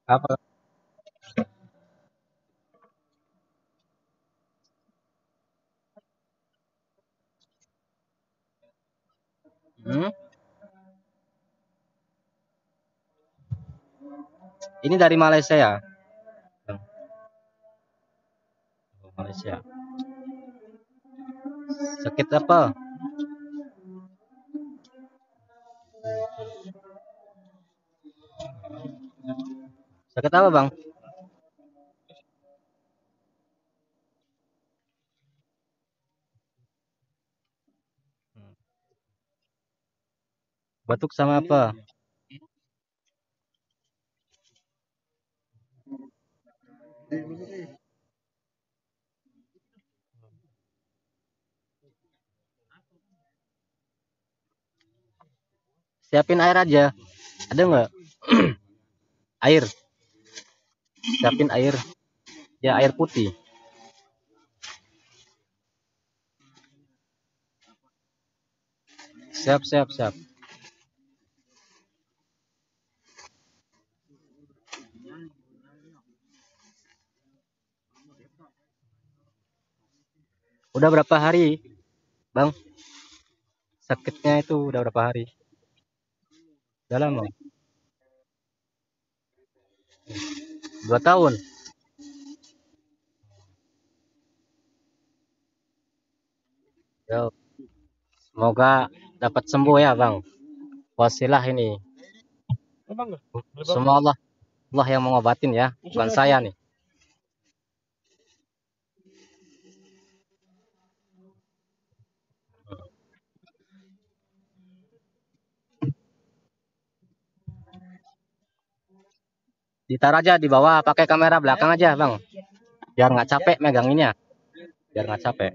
Apa? Hmm? Ini dari Malaysia ya? Bang? Malaysia. Sakit apa? Sakit apa, Bang? Batuk sama apa? Siapin air aja. Ada nggak? Air. Siapin air. Ya, air putih. Siap, siap, siap. Udah berapa hari, Bang? Sakitnya itu udah berapa hari? Udah lama. 2 tahun. Ya, semoga dapat sembuh ya, Bang. Wasilah ini. Semua Allah, Allah yang mengobatin ya, bukan saya nih. Ditaruh aja di bawah, pakai kamera belakang aja, Bang. Biar nggak capek meganginnya. Biar nggak capek.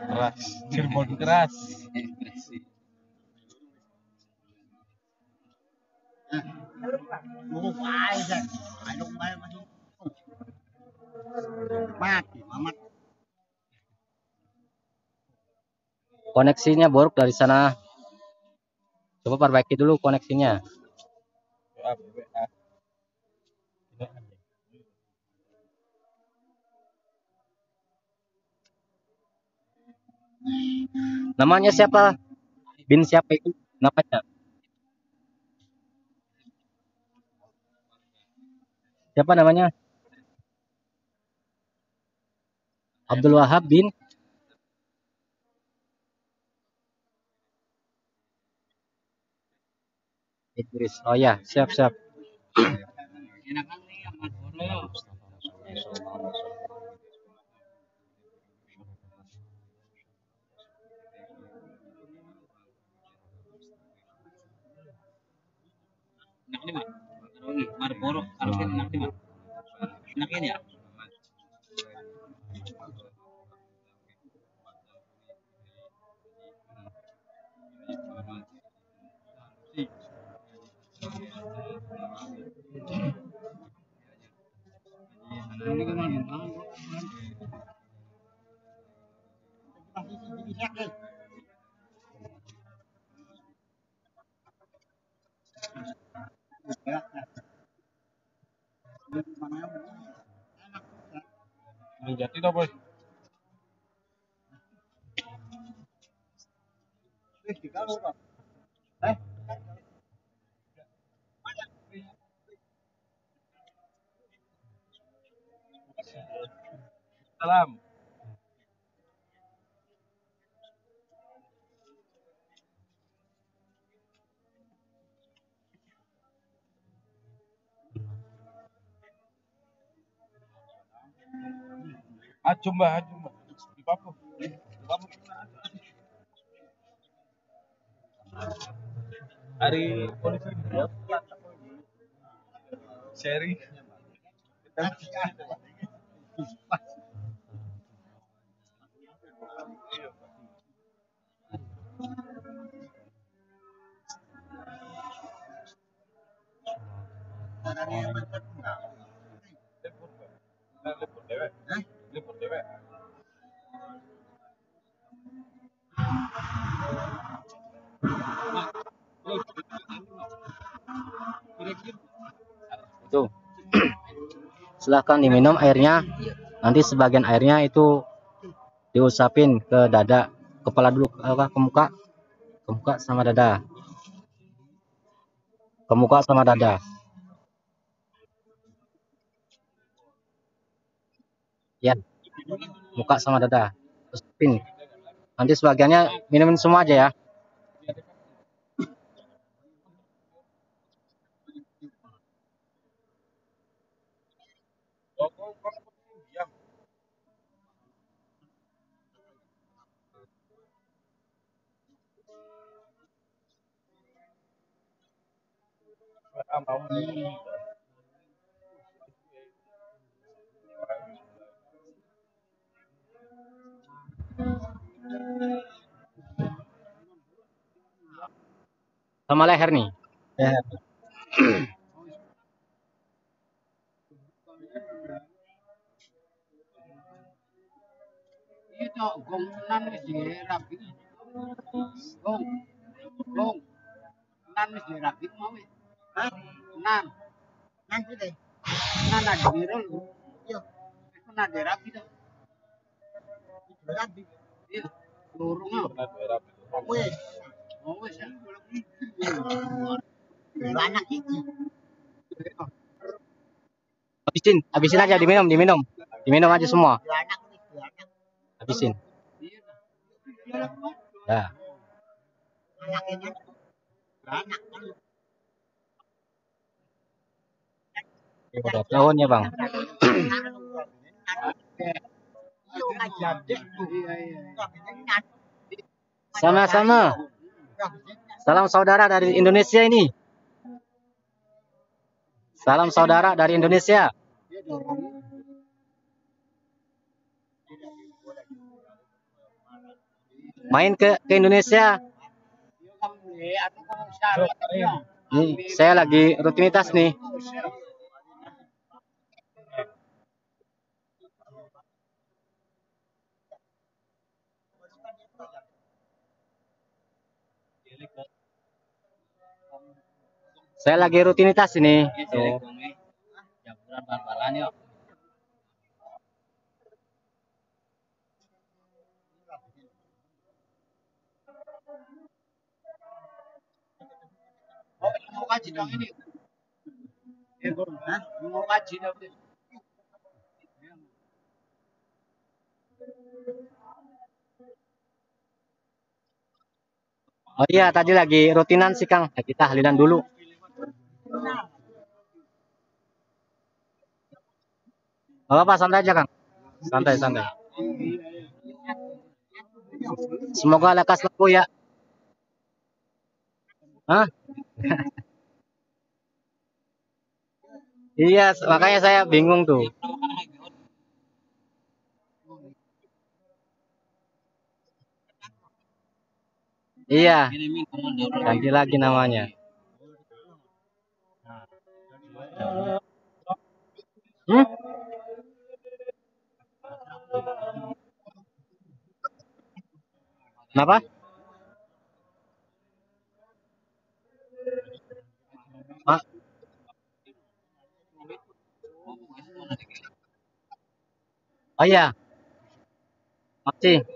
Keras, Cirebon keras. Koneksinya buruk dari sana. Coba perbaiki dulu koneksinya. Namanya siapa? Bin siapa itu? Namanya? Siapa namanya? Abdul Wahab bin Idris. Oh ya, siap, siap. Ini jati dah, Boy. Salam. Acum, Mbak, acum, Mbak. Di Papua. Di Papua. Hari polisi dia sharing. Lepur, Mbak. Lepur dewek. Lepur dewek. Tuh, silahkan diminum airnya. Nanti sebagian airnya itu diusapin ke dada, kepala dulu, ke muka sama dada, ke muka sama dada. Ya, muka sama dada. Usapin. Nanti sebagiannya minumin semua aja ya. Diam. Mau nih. Sama leher nih. Leher. Itu gong nan wis dirapi. Gong, gong. Nan wis dirapi mau wis. Hah? Nan. Nan putih. Nan ada biru lho. Iya. Itu nan dirapi to. Dirapi. Iya. Lurung ah. Pernah berapa? Wis. Oh wis ya. Banyak iki. Habisin aja, diminum, diminum. Diminum aja semua. Banyak nih, banyak. Habisin. Ya. Anaknya banyak kan. Udah tahun ya, Bang. Sama-sama. Salam saudara dari Indonesia ini. Salam saudara dari Indonesia. Main ke Indonesia. Nih, saya lagi rutinitas nih. Saya lagi rutinitas ini. Tuh. Oh, mau kaji dong ini. Mau kaji dong. Oh iya, tadi lagi rutinan sih Kang. Kita tahlilan dulu. Gak apa-apa, santai aja Kang. Santai, santai. Semoga lekas laku ya. Hah? Iya, makanya saya bingung tuh. Iya, ganti lagi namanya. Hmm? Kenapa? Ah, oh iya, masih.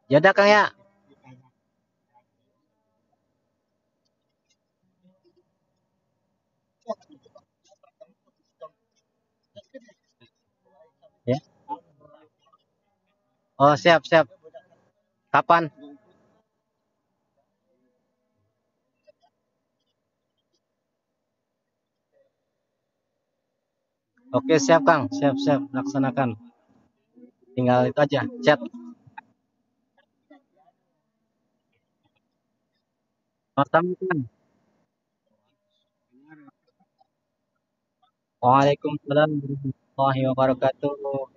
Ya udah Kang ya. Ya. Oh, siap, siap. Kapan? Oke, siap Kang. Siap, siap. Laksanakan. Tinggal itu aja. Chat. Sama-sama. Waalaikumsalam warahmatullahi wabarakatuh.